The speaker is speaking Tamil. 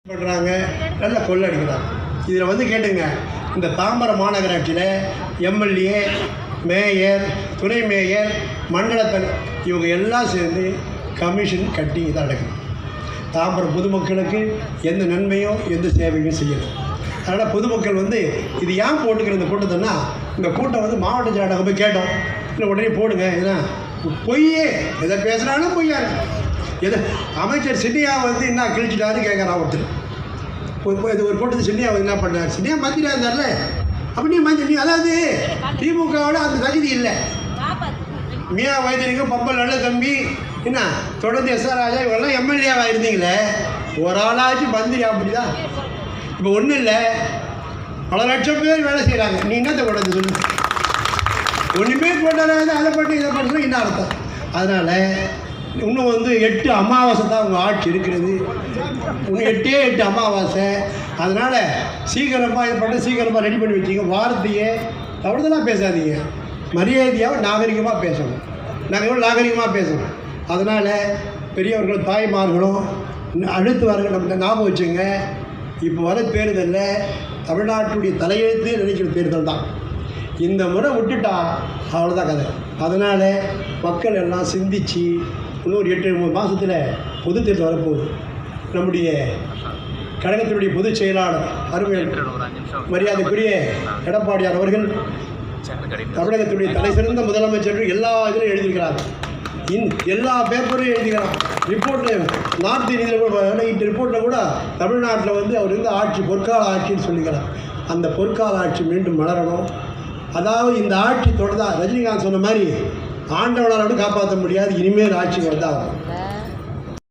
பண்ணுறாங்க, நல்லா கொள்ளடிக்கிறாங்க. இதில் வந்து கேட்டுங்க, இந்த தாம்பரம் மாநகராட்சியில் எம்எல்ஏ, மேயர், துணை மேயர், மண்டலத்தன் இவங்க எல்லாம் சேர்ந்து கமிஷன் கட்டி இதை அடக்குது. தாம்பரம் பொதுமக்களுக்கு எந்த நன்மையும் எந்த சேவையும் செய்யணும். அதனால் பொதுமக்கள் வந்து இது ஏன் போட்டுக்கிற இந்த கூட்டத்தைன்னா, இந்த கூட்டம் வந்து மாவட்ட செயலாளர் போய் கேட்டோம், இல்லை உடனே போடுங்க, ஏன்னா பொய்யே எதை பேசுனாலும் பொய்யா இருக்கு. எதை அமைச்சர் சின்னியா வந்து என்ன கிழிச்சிட்டாருன்னு கேட்குறான் ஒருத்தர். இது ஒரு கூட்டத்தை சின்னியா வந்து என்ன பண்ணார், சின்னியா மந்திரியா இருந்தார்ல, அப்படி மந்திரி அதாவது திமுகவோட அந்த தகுதி இல்லை. மியா வைத்தியலிங்கம், பம்பல் நல்ல தம்பி, என்ன தொடர்ந்து எஸ்ஆர் ராஜா இவங்கெல்லாம் எம்எல்ஏவாக இருந்தீங்களே, ஒரு ஆளாச்சு மந்திரி. அப்படிதான் இப்போ ஒன்றும் இல்லை, பல லட்சம் பேர் வேலை செய்கிறாங்க. நீ என்னத்தை கொண்டாந்து சொல்லு, ஒன்றுமே கொண்டாடாது, அதை பண்ணி இதை பண்ணுறது என்ன அர்த்தம்? அதனால் இன்னும் வந்து 8 அமாவாசை தான் உங்கள் ஆட்சி இருக்கிறது. இன்னும் 8 அமாவாசை. அதனால் சீக்கிரமாக இதை பண்ண, சீக்கிரமாக ரெடி பண்ணி வச்சிங்க. வார்த்தையே தவிர்த்தெல்லாம் பேசாதீங்க, மரியாதையாக நாகரிகமாக பேசணும். நாங்கள் எவ்வளோ நாகரிகமாக பேசணும். அதனால் பெரியவர்களும் தாய்மார்களும் அடுத்து வரங்க நம்ம ஞாபகம் வச்சுங்க. இப்போ வர தேர்தலில் தமிழ்நாட்டுடைய தலையெழுத்து நினைக்கிற தேர்தல் தான். இந்த முறை விட்டுட்டா அவ்வளோதான் கதை. அதனால் மக்கள் எல்லாம் சிந்திச்சு, இன்னொரு 8 மாதத்தில் பொது தேர்தல் வரப்போகுது. நம்முடைய கழகத்தினுடைய பொதுச் செயலாளர் அருமையில் மரியாதைக்குரிய எடப்பாடியார் அவர்கள் தமிழகத்துடைய தலை சிறந்த முதலமைச்சர் எல்லா இதிலும் எழுதியிருக்கிறார். எல்லா பேப்பரும் எழுதிக்கிறார். ரிப்போர்ட்டில் நார்த் இந்தியாவில் ரிப்போர்ட்டில் கூட தமிழ்நாட்டில் வந்து அவர் இருந்த ஆட்சி பொற்கால ஆட்சின்னு சொல்லிக்கிறார். அந்த பொற்கால ஆட்சி மீண்டும் மலரணும். அதாவது இந்த ஆட்சி தொடர்ந்தா ரஜினிகாந்த் சொன்ன மாதிரி ஆண்டவனாரோடு காப்பாற்ற முடியாது, இனிமேல் ஆட்சி வந்தாகும்.